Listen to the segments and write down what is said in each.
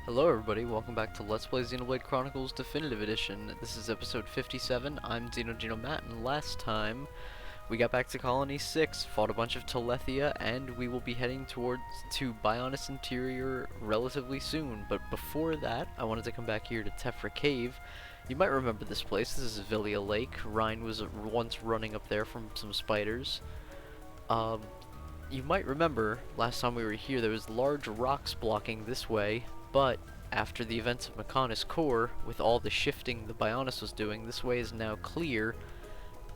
Hello everybody, welcome back to Let's Play Xenoblade Chronicles Definitive Edition. This is episode 57, I'm XenoGenoMatt, and last time we got back to Colony 6, fought a bunch of Telethia, and we will be heading to Bionis Interior relatively soon. But before that, I wanted to come back here to Tephra Cave. You might remember this place, this is Vilia Lake. Ryan was once running up there from some spiders. You might remember, last time we were here, there was large rocks blocking this way. But after the events of Mechonis Core, with all the shifting the Bionis was doing, this way is now clear,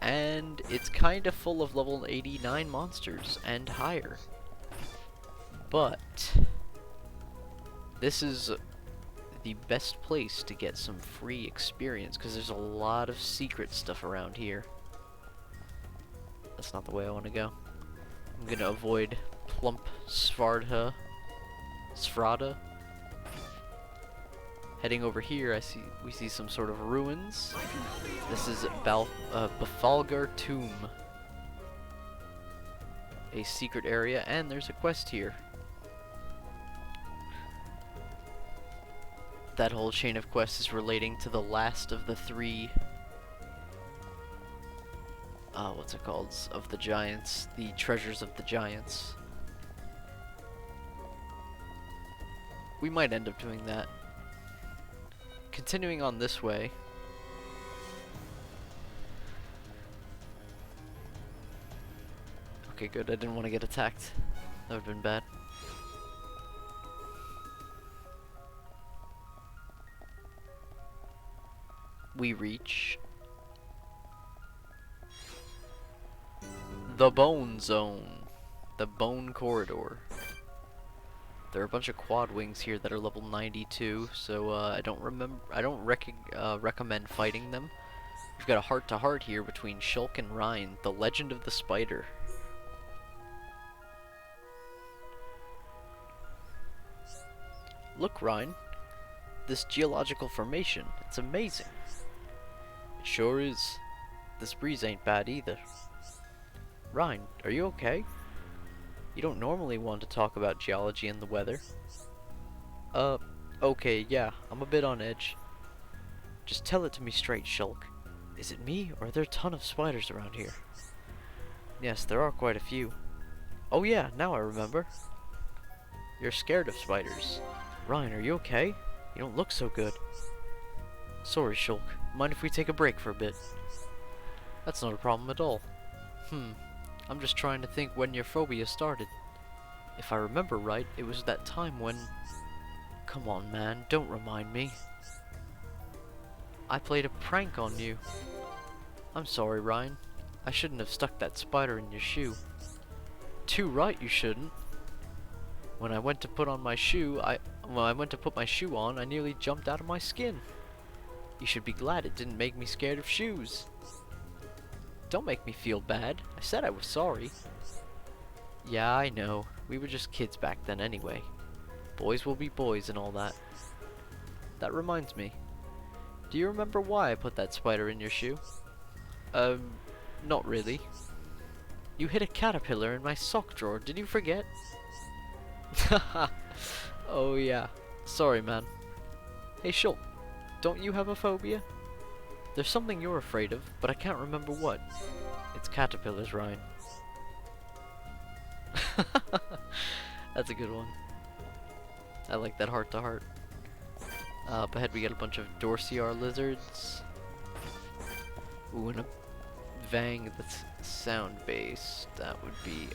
and it's kinda full of level 89 monsters and higher. But this is the best place to get some free experience, because there's a lot of secret stuff around here. That's not the way I want to go. I'm gonna avoid Plump Svrada. Heading over here, we see some sort of ruins. This is Bafalgar Tomb, a secret area, and there's a quest here. That whole chain of quests is relating to the last of the three, what's it called, of the giants, the treasures of the giants. We might end up doing that. Continuing on this way. Okay, good. I didn't want to get attacked. That would have been bad. We reach the Bone Zone, the Bone Corridor. There are a bunch of quad wings here that are level 92, so I don't recommend fighting them. We've got a heart-to-heart here between Shulk and Ryan, the Legend of the Spider. Look, Ryan, this geological formation, it's amazing. It sure is. This breeze ain't bad either. Ryan, are you okay? You don't normally want to talk about geology and the weather. Okay, yeah, I'm a bit on edge. Just tell it to me straight, Shulk. Is it me, or are there a ton of spiders around here? Yes, there are quite a few. Oh yeah, now I remember. You're scared of spiders. Ryan, are you okay? You don't look so good. Sorry, Shulk. Mind if we take a break for a bit? That's not a problem at all. I'm just trying to think when your phobia started. If I remember right, it was that time when... Come on, man, don't remind me. I played a prank on you. I'm sorry, Ryan. I shouldn't have stuck that spider in your shoe. Too right you shouldn't. When I went to put my shoe on, I nearly jumped out of my skin. You should be glad it didn't make me scared of shoes. Don't make me feel bad. I said I was sorry. Yeah, I know. We were just kids back then anyway. Boys will be boys and all that. That reminds me. Do you remember why I put that spider in your shoe? Not really. You hid a caterpillar in my sock drawer. Did you forget? Haha. Oh yeah. Sorry, man. Hey, Shulk. Don't you have a phobia? There's something you're afraid of, but I can't remember what. It's caterpillars, Ryan. That's a good one. I like that heart-to-heart. Up ahead we get a bunch of Dorsiar lizards. Ooh, and a Vang that's sound-based. That would be...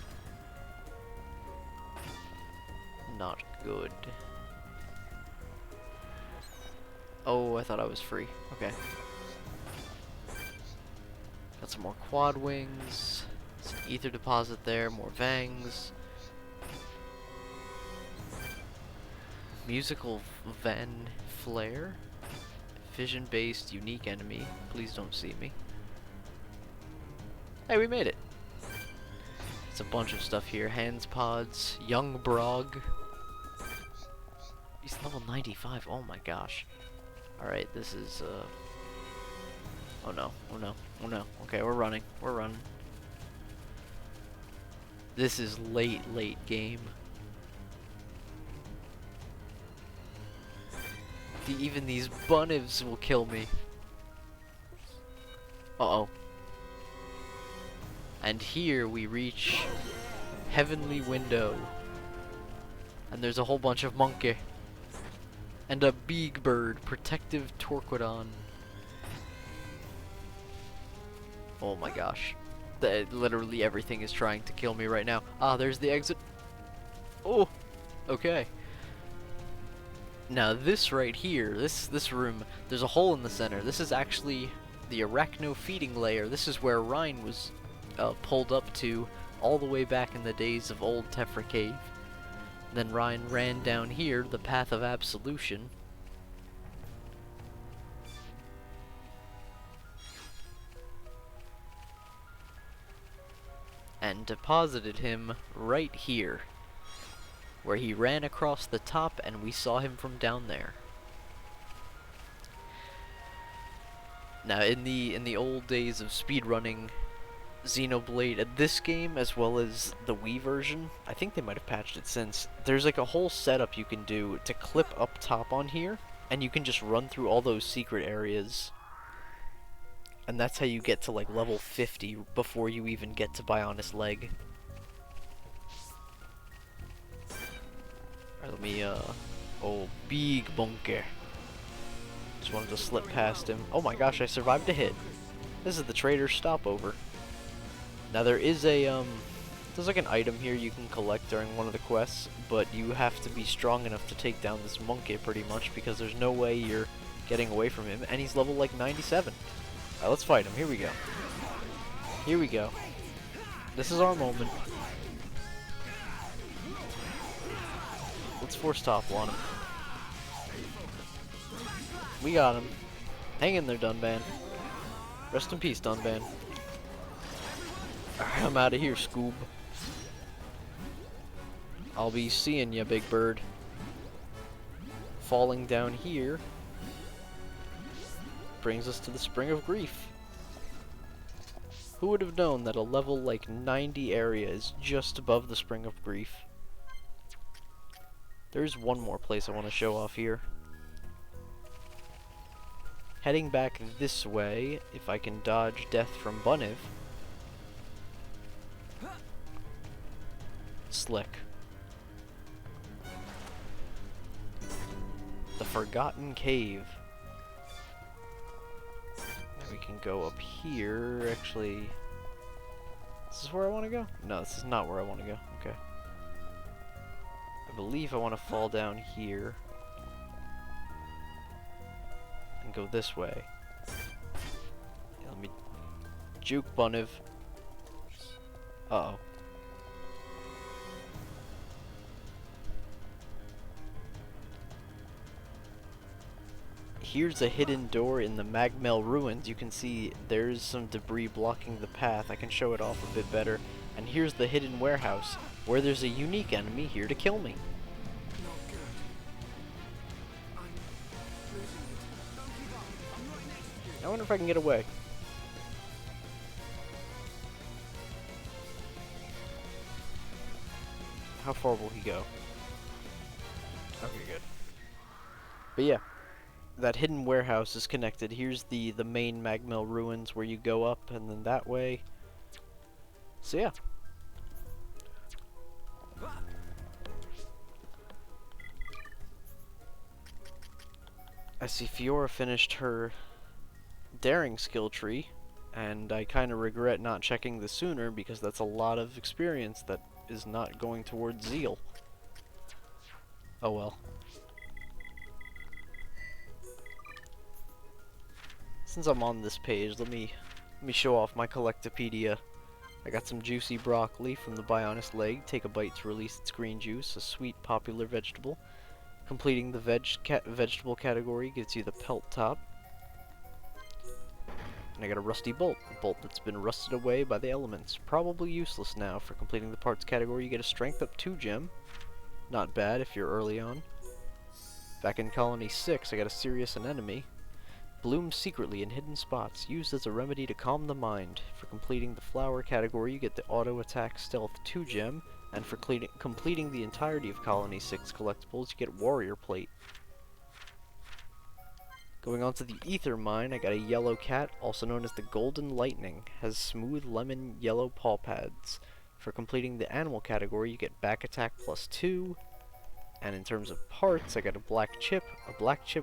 not good. Oh, I thought I was free. Okay. Got some more quad wings. Some ether deposit there. More Vangs. Musical Van Flare. Vision-based unique enemy. Please don't see me. Hey, we made it. It's a bunch of stuff here. Hands pods. Young Brog. He's level 95. Oh my gosh. Alright, this is oh no, oh no, oh no. Okay, we're running. We're running. This is late game. Even these bunnives will kill me. Uh-oh. And here we reach Heavenly Window. And there's a whole bunch of monkey. And a big bird, Protective Torquidon. Oh my gosh. Literally everything is trying to kill me right now. Ah, there's the exit. Oh, okay. Now this right here, this room, there's a hole in the center. This is actually the Arachno feeding layer. This is where Rhine was pulled up to all the way back in the days of old Tephra Cave. Then Rhine ran down here, the Path of Absolution. And deposited him right here, where he ran across the top and we saw him from down there. Now in the old days of speedrunning Xenoblade, this game as well as the Wii version, I think they might have patched it since, there's like a whole setup you can do to clip up top on here, and you can just run through all those secret areas. And that's how you get to like level 50 before you even get to Bionis Leg. Alright, let me, oh, big bunker. Just wanted to slip past him. Oh my gosh, I survived a hit. This is the trader's stopover. Now there is a, there's like an item here you can collect during one of the quests, but you have to be strong enough to take down this monkey pretty much, because there's no way you're getting away from him, and he's level like 97. Alright, let's fight him. Here we go. Here we go. This is our moment. Let's force topple on him. We got him. Hang in there, Dunban. Rest in peace, Dunban. Alright, I'm out of here, Scoob. I'll be seeing ya, big bird. Falling down here brings us to the Spring of Grief. Who would have known that a level like 90 area is just above the Spring of Grief? There's one more place I want to show off here. Heading back this way, if I can dodge death from Bunniv. Slick. The Forgotten Cave. We can go up here, actually. This is where I want to go? No, this is not where I want to go. Okay. I believe I want to fall down here. And go this way. Yeah, let me juke Bunniv. Uh-oh. Here's a hidden door in the Magmel ruins. You can see there's some debris blocking the path. I can show it off a bit better. And here's the hidden warehouse, where there's a unique enemy here to kill me. I wonder if I can get away. How far will he go? Okay, good. But yeah. That hidden warehouse is connected. Here's the main Magmel ruins where you go up, and then that way. So yeah. I see Fiora finished her daring skill tree, and I kind of regret not checking this sooner because that's a lot of experience that is not going towards zeal. Oh well. Since I'm on this page, let me show off my Collectopedia. I got some juicy broccoli from the Bionis Leg. Take a bite to release its green juice, a sweet popular vegetable. Completing the vegetable category gives you the pelt top. And I got a rusty bolt, a bolt that's been rusted away by the elements. Probably useless now. For completing the parts category, you get a strength up 2 gem. Not bad if you're early on. Back in Colony 6, I got a serious anemone. Blooms secretly in hidden spots, used as a remedy to calm the mind. For completing the flower category, you get the auto attack stealth 2 gem, and for completing the entirety of Colony 6 collectibles, you get warrior plate. Going on to the Ether Mine, I got a yellow cat, also known as the Golden Lightning. Has smooth lemon yellow paw pads. For completing the animal category, you get back attack +2. And in terms of parts, I got a black chip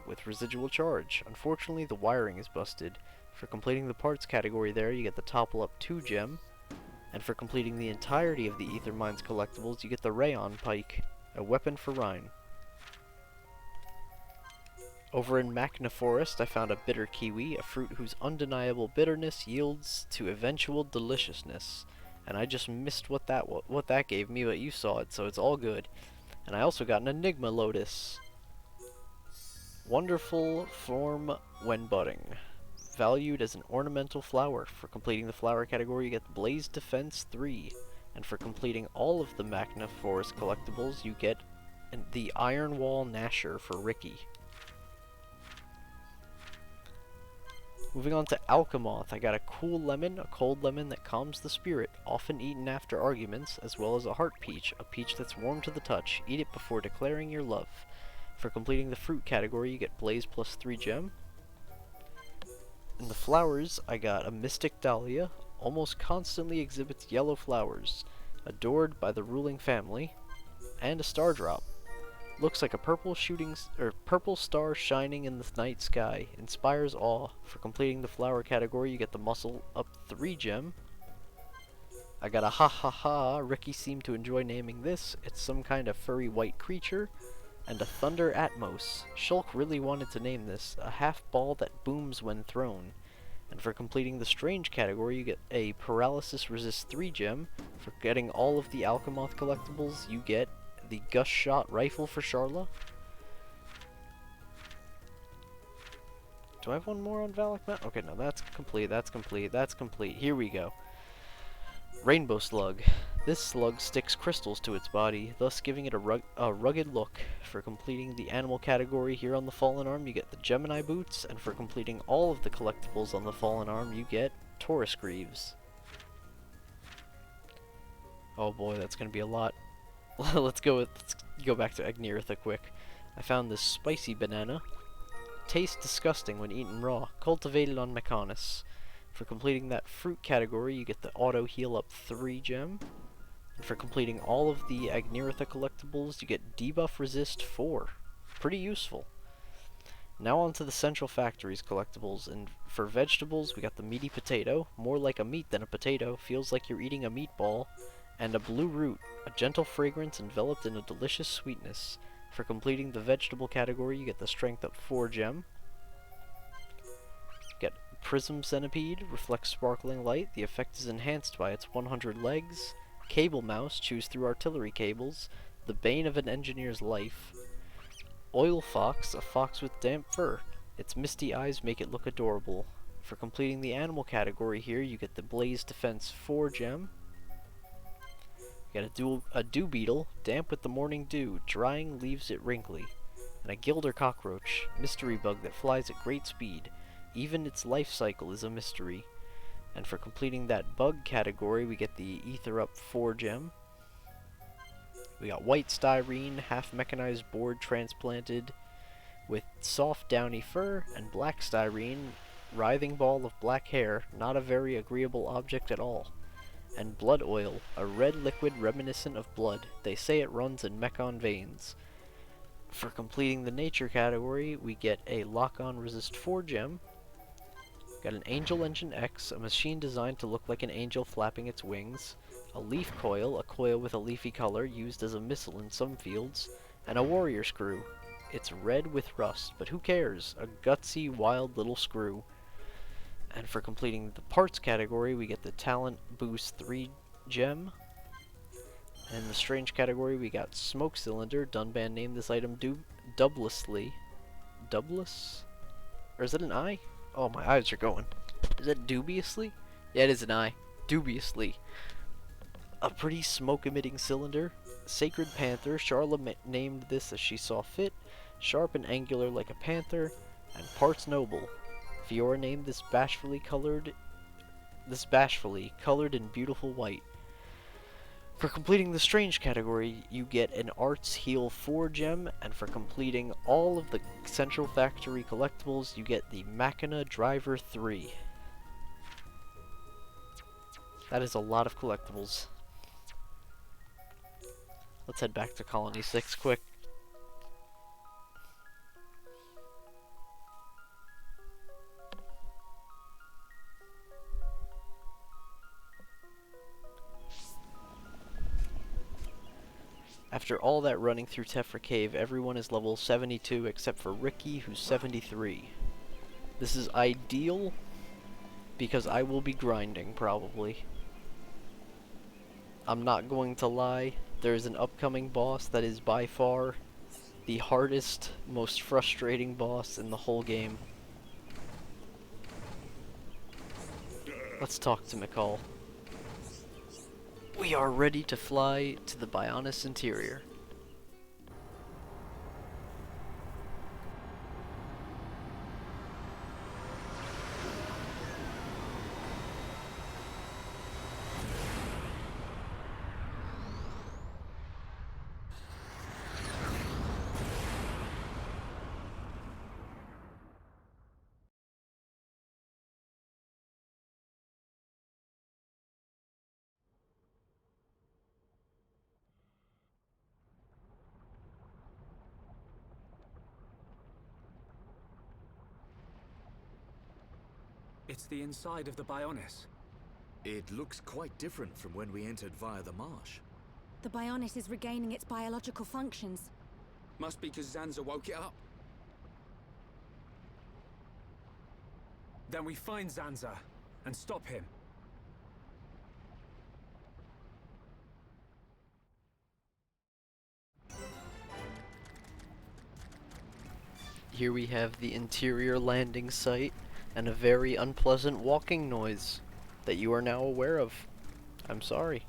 with residual charge. Unfortunately, the wiring is busted. For completing the parts category there, you get the Topple Up 2 gem. And for completing the entirety of the Ether Mine's collectibles, you get the Rayon Pike, a weapon for Rhine. Over in Machna Forest, I found a bitter kiwi, a fruit whose undeniable bitterness yields to eventual deliciousness. And I just missed what that gave me, but you saw it, so it's all good. And I also got an Enigma Lotus. Wonderful form when budding. Valued as an ornamental flower. For completing the flower category, you get Blaze Defense 3. And for completing all of the Machna Forest collectibles, you get the Iron Wall Gnasher for Ricky. Moving on to Alchemoth, I got a cool lemon, a cold lemon that calms the spirit, often eaten after arguments, as well as a heart peach, a peach that's warm to the touch. Eat it before declaring your love. For completing the fruit category, you get Blaze +3 gem. In the flowers, I got a Mystic Dahlia, almost constantly exhibits yellow flowers, adored by the ruling family, and a star drop. Looks like a purple star shining in the night sky. Inspires awe. For completing the flower category, you get the Muscle Up 3 gem. I got a ha ha ha. Ricky seemed to enjoy naming this. It's some kind of furry white creature. And a Thunder Atmos. Shulk really wanted to name this. A half ball that booms when thrown. And for completing the strange category, you get a Paralysis Resist 3 gem. For getting all of the Alchemoth collectibles, you get the Gust Shot Rifle for Charla. Do I have one more on Valak Mount? Okay, no, that's complete, that's complete, that's complete. Here we go. Rainbow Slug. This slug sticks crystals to its body, thus giving it a rugged look. For completing the animal category here on the Fallen Arm, you get the Gemini Boots, and for completing all of the collectibles on the Fallen Arm, you get Taurus Greaves. Oh boy, that's gonna be a lot. Let's go back to Agneritha quick. I found this spicy banana. Tastes disgusting when eaten raw. Cultivated on Mechonis. For completing that fruit category, you get the Auto Heal Up 3 gem. And for completing all of the Agneritha collectibles, you get Debuff Resist 4. Pretty useful. Now on to the Central Factories collectibles, and for vegetables, we got the Meaty Potato. More like a meat than a potato. Feels like you're eating a meatball. And a Blue Root, a gentle fragrance enveloped in a delicious sweetness. For completing the vegetable category, you get the Strength Up 4 gem. Get Prism Centipede, reflects sparkling light. The effect is enhanced by its 100 legs. Cable Mouse, chews through artillery cables. The bane of an engineer's life. Oil Fox, a fox with damp fur. Its misty eyes make it look adorable. For completing the animal category here, you get the Blaze Defense 4 gem. You got a dew beetle, damp with the morning dew, drying leaves it wrinkly. And a gilder cockroach, mystery bug that flies at great speed. Even its life cycle is a mystery. And for completing that bug category, we get the Ether Up 4 gem. We got white styrene, half mechanized board transplanted with soft downy fur, and black styrene, writhing ball of black hair, not a very agreeable object at all. And blood oil, a red liquid reminiscent of blood. They say it runs in Mechon veins. For completing the nature category, we get a Lock-On Resist 4 gem. Got an Angel Engine X, a machine designed to look like an angel flapping its wings. A leaf coil, a coil with a leafy color used as a missile in some fields. And a warrior screw. It's red with rust, but who cares? A gutsy, wild little screw. And for completing the parts category, we get the Talent Boost 3 gem. And in the strange category, we got Smoke Cylinder. Dunban named this item Dublously. Dubless? Or is it an I? Oh, my eyes are going. Is that dubiously? Yeah, it is an I. Dubiously. A pretty smoke-emitting cylinder. Sacred Panther. Charla named this as she saw fit. Sharp and angular like a panther. And parts noble. Fiora named this bashfully colored in beautiful white. For completing the Strange category, you get an Arts Heal 4 gem, and for completing all of the Central Factory collectibles, you get the Machina Driver 3. That is a lot of collectibles. Let's head back to Colony 6 quick. After all that running through Tephra Cave, everyone is level 72 except for Ricky, who's 73. This is ideal because I will be grinding, probably. I'm not going to lie, there is an upcoming boss that is by far the hardest, most frustrating boss in the whole game. Let's talk to McCall. We are ready to fly to the Bionis interior. It's the inside of the Bionis. It looks quite different from when we entered via the marsh. The Bionis is regaining its biological functions. Must be because Zanza woke it up. Then we find Zanza and stop him. Here we have the interior landing site and a very unpleasant walking noise that you are now aware of. I'm sorry.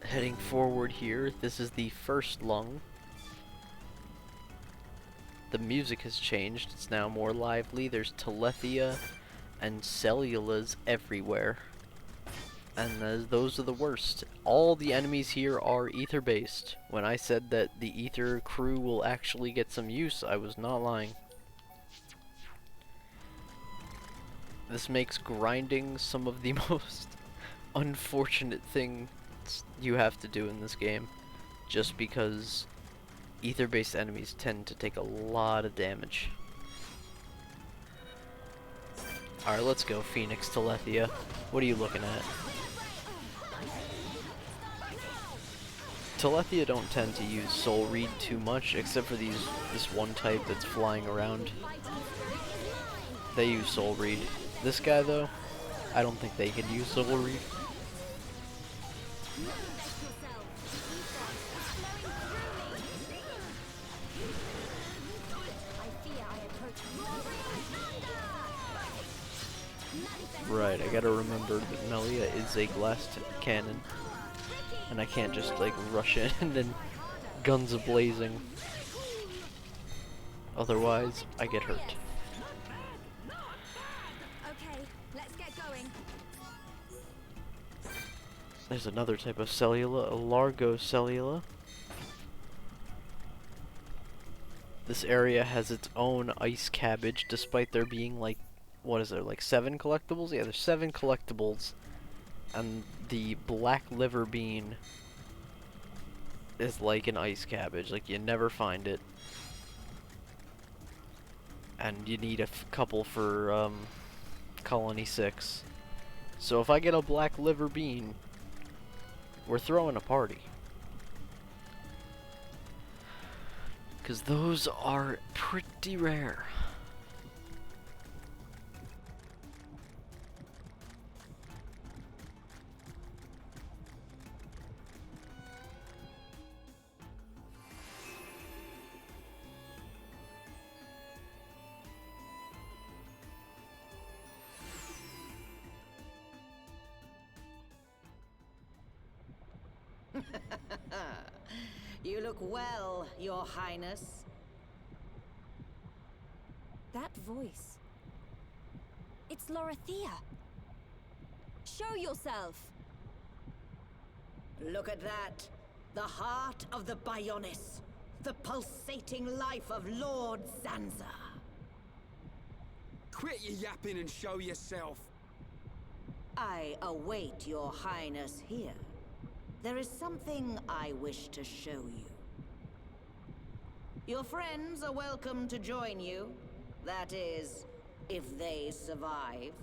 Heading forward here, this is the first lung. The music has changed, it's now more lively. There's Telethia and Cellulas everywhere. And those are the worst. All the enemies here are ether based. When I said that the ether crew will actually get some use, I was not lying. This makes grinding some of the most unfortunate things you have to do in this game, just because ether based enemies tend to take a lot of damage. Alright, let's go, Phoenix Telethia. What are you looking at? Telethia don't tend to use Soul Reed too much, except for this one type that's flying around. They use Soul Reed. This guy, though, I don't think they can use Soul Reed. Right, I gotta remember that Melia is a glass cannon. And I can't just, like, rush in and then guns a-blazing. Otherwise, I get hurt. Okay, let's get going. There's another type of cellula, a Largo cellula. This area has its own ice cabbage, despite there being, like, what is there, like 7 collectibles? Yeah, there's 7 collectibles. And the black liver bean is like an ice cabbage. Like, you never find it. And you need a couple for Colony 6. So if I get a black liver bean, we're throwing a party. Because those are pretty rare. You look well, Your Highness. That voice. It's Lorithia. Show yourself! Look at that. The heart of the Bionis. The pulsating life of Lord Zanza. Quit your yapping and show yourself. I await your highness here. There is something I wish to show you. Your friends are welcome to join you. That is, if they survive.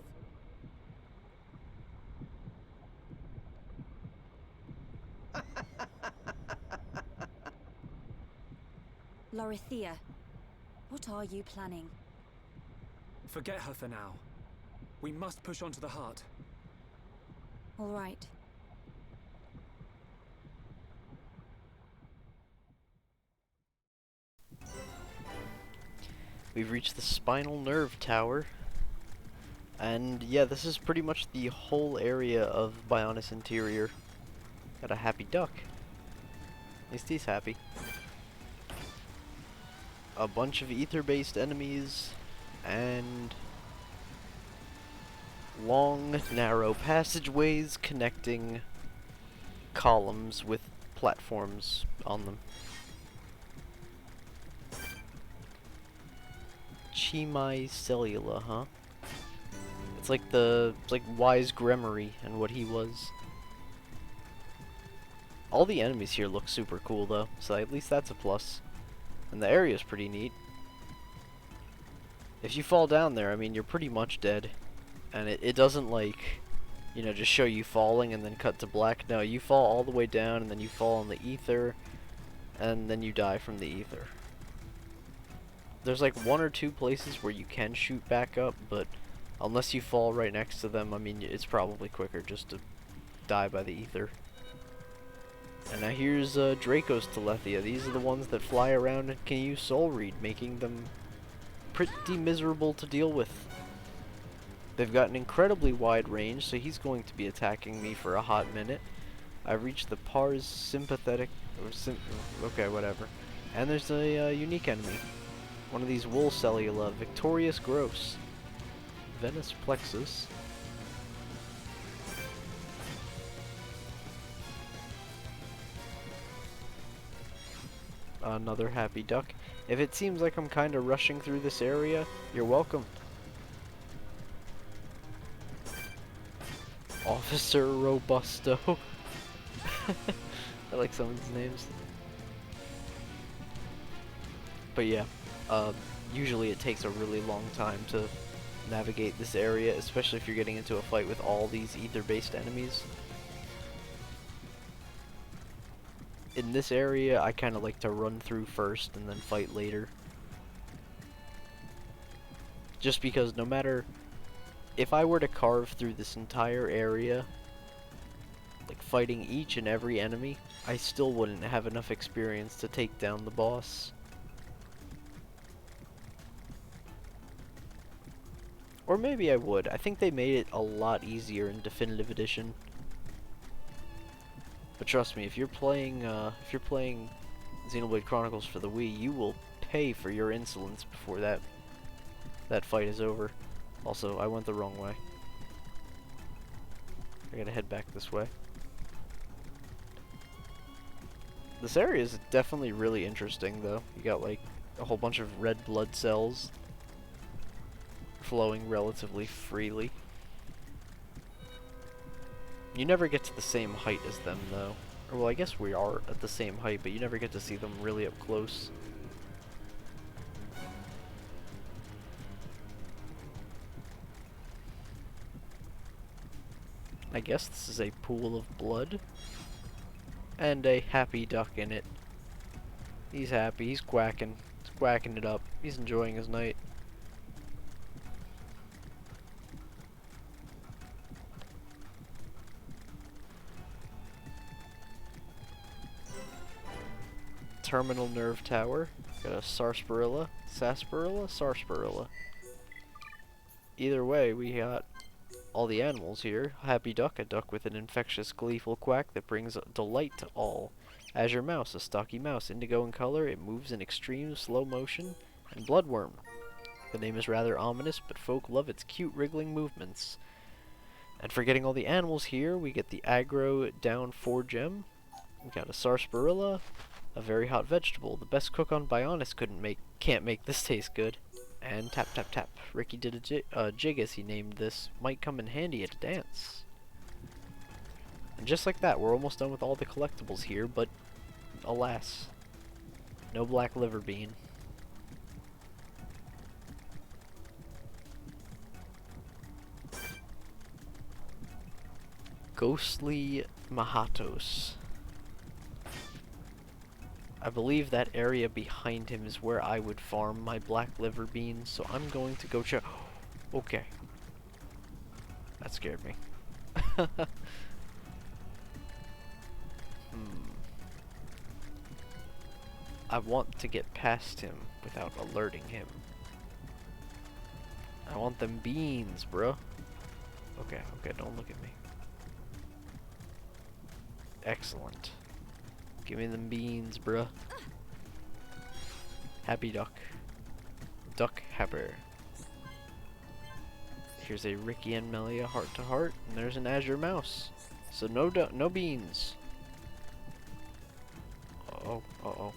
Lorithia, what are you planning? Forget her for now. We must push on to the heart. All right. We've reached the spinal nerve tower. And yeah, this is pretty much the whole area of Bionis Interior. Got a happy duck. At least he's happy. A bunch of ether-based enemies, and long, narrow passageways connecting columns with platforms on them. Chimai Cellula, huh? It's like Wise Gremory and what he was. All the enemies here look super cool though, so at least that's a plus. And the area's pretty neat. If you fall down there, I mean, you're pretty much dead. And it doesn't, like, you know, just show you falling and then cut to black. No, you fall all the way down and then you fall in the ether. And then you die from the ether. There's like 1 or 2 places where you can shoot back up, but unless you fall right next to them, I mean, it's probably quicker just to die by the ether. And now here's Draco's Telethia. These are the ones that fly around and can use Soul Read, making them pretty miserable to deal with. They've got an incredibly wide range, so he's going to be attacking me for a hot minute. I've reached the Pars Sympathetic... okay, whatever. And there's a unique enemy. One of these Wool Cellula, Victorious Gross. Venus Plexus. Another happy duck. If it seems like I'm kind of rushing through this area, you're welcome. Officer Robusto. I like some of these names. But yeah, usually it takes a really long time to navigate this area, especially if you're getting into a fight with all these ether-based enemies. In this area, I kind of like to run through first and then fight later. Just because no matter... if I were to carve through this entire area, like fighting each and every enemy, I still wouldn't have enough experience to take down the boss. Or maybe I would. I think they made it a lot easier in Definitive Edition. But trust me, if you're playing Xenoblade Chronicles for the Wii, you will pay for your insolence before that fight is over. Also, I went the wrong way. I gotta head back this way. This area is definitely really interesting, though. You got like a whole bunch of red blood cells flowing relatively freely. You never get to the same height as them, though. Or, well, I guess we are at the same height, but you never get to see them really up close. I guess this is a pool of blood. And a happy duck in it. He's happy, he's quacking. He's quacking it up. He's enjoying his night. Terminal Nerve Tower. Got a Sarsaparilla. Sarsaparilla? Either way, we got all the animals here. Happy Duck, a duck with an infectious, gleeful quack that brings delight to all. Azure Mouse, a stocky mouse, indigo in color, it moves in extreme slow motion. And Bloodworm. The name is rather ominous, but folk love its cute wriggling movements. And for getting all the animals here, we get the aggro down 4 gem. We got a sarsaparilla, a very hot vegetable. The best cook on Bionis can't make this taste good. And tap tap tap. Ricky did a jig as he named this. Might come in handy at a dance. And just like that, we're almost done with all the collectibles here, but alas, no black liver bean. Ghostly Mahatos. I believe that area behind him is where I would farm my black liver beans, so I'm going to go check. Okay. That scared me. I want to get past him without alerting him. I want them beans, bro. Okay, don't look at me. Excellent. Give me them beans, bruh. Happy duck. Duck happer. Here's a Ricky and Melia heart to heart, and there's an Azure mouse. So no beans. Uh-oh.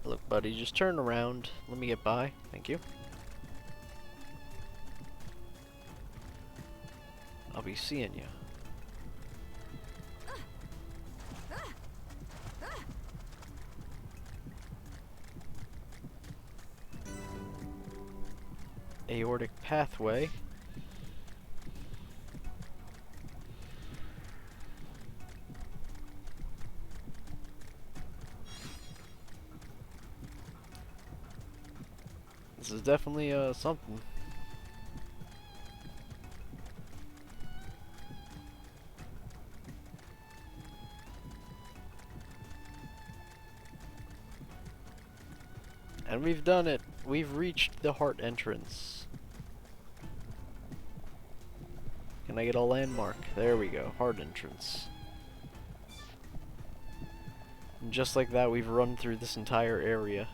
Look, buddy, just turn around. Let me get by. Thank you. I'll be seeing you. Aortic pathway. This is definitely something. And we've done it. We've reached the heart entrance. Can I get a landmark? There we go. Heart entrance. And just like that, we've run through this entire area.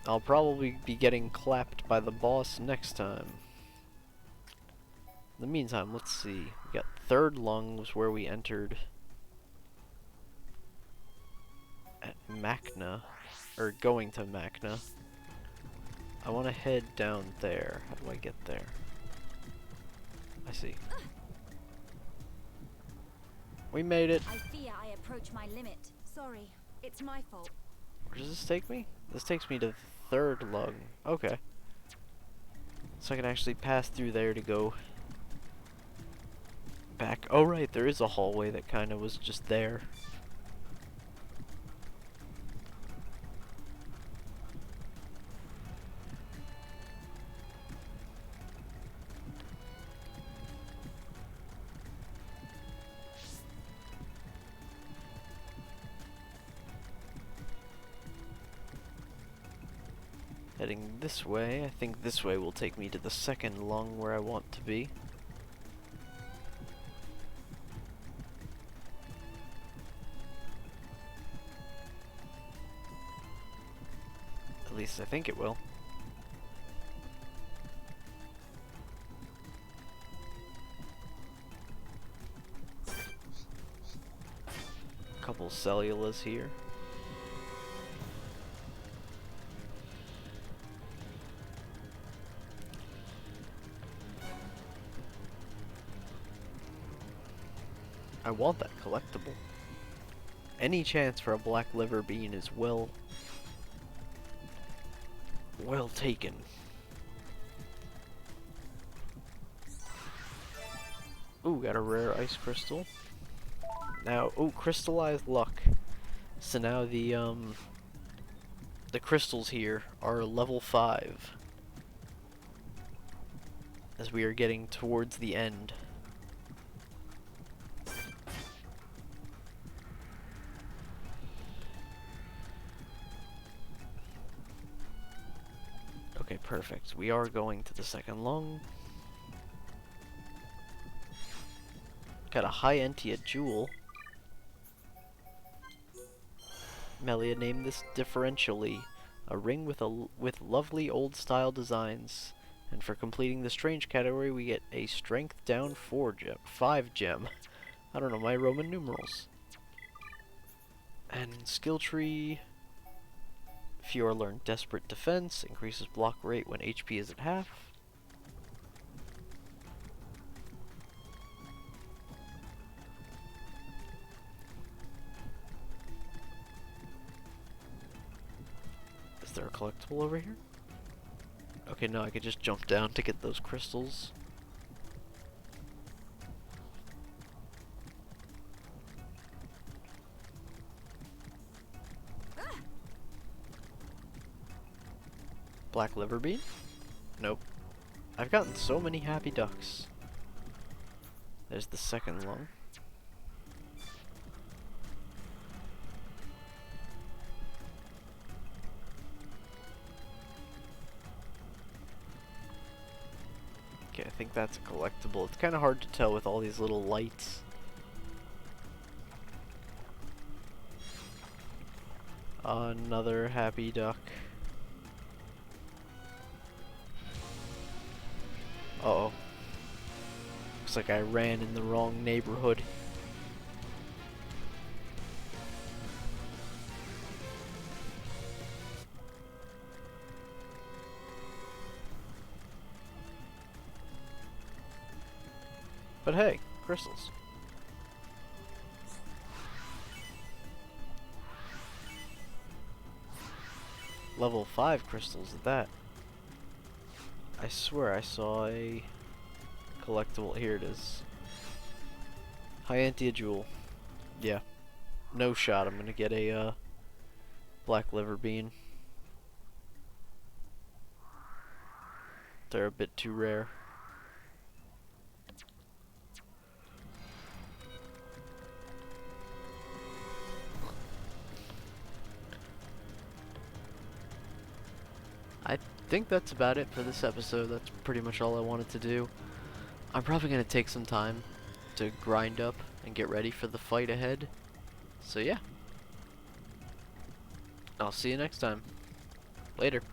I'll probably be getting clapped by the boss next time. In the meantime, let's see. We got third lung was where we entered at Machna. Or going to Machna. I want to head down there. How do I get there? I see. We made it. I fear I approach my limit. Sorry, it's my fault. Where does this take me? This takes me to the third lung. Okay. So I can actually pass through there to go back. Oh right, there is a hallway that kind of was just there. Heading this way. I think this way will take me to the second lung where I want to be. At least I think it will. Couple cellulas here. I want that collectible. Any chance for a black liver bean is well taken. Ooh, got a rare ice crystal. Now, ooh, crystallized luck. So now the crystals here are level 5. As we are getting towards the end. Okay, perfect. We are going to the second lung. Got a high Entia jewel. Melia named this differentially. A ring with lovely old style designs And for completing the strange category, we get a strength down 5 gem. I don't know my Roman numerals. And skill tree, Fiora learned Desperate Defense, increases block rate when HP is at half. Is there a collectible over here? Okay, no, I could just jump down to get those crystals. Black liver bean? Nope. I've gotten so many happy ducks. There's the second lung. Okay, I think that's a collectible. It's kind of hard to tell with all these little lights. Another happy duck. Uh-oh. Looks like I ran in the wrong neighborhood. But hey, crystals. Level 5 crystals at that. I swear I saw a collectible. Here it is. Hyantia Jewel. Yeah. No shot I'm gonna get a black liver bean. They're a bit too rare. I think that's about it for this episode. That's pretty much all I wanted to do. I'm probably going to take some time to grind up and get ready for the fight ahead. So yeah. I'll see you next time. Later.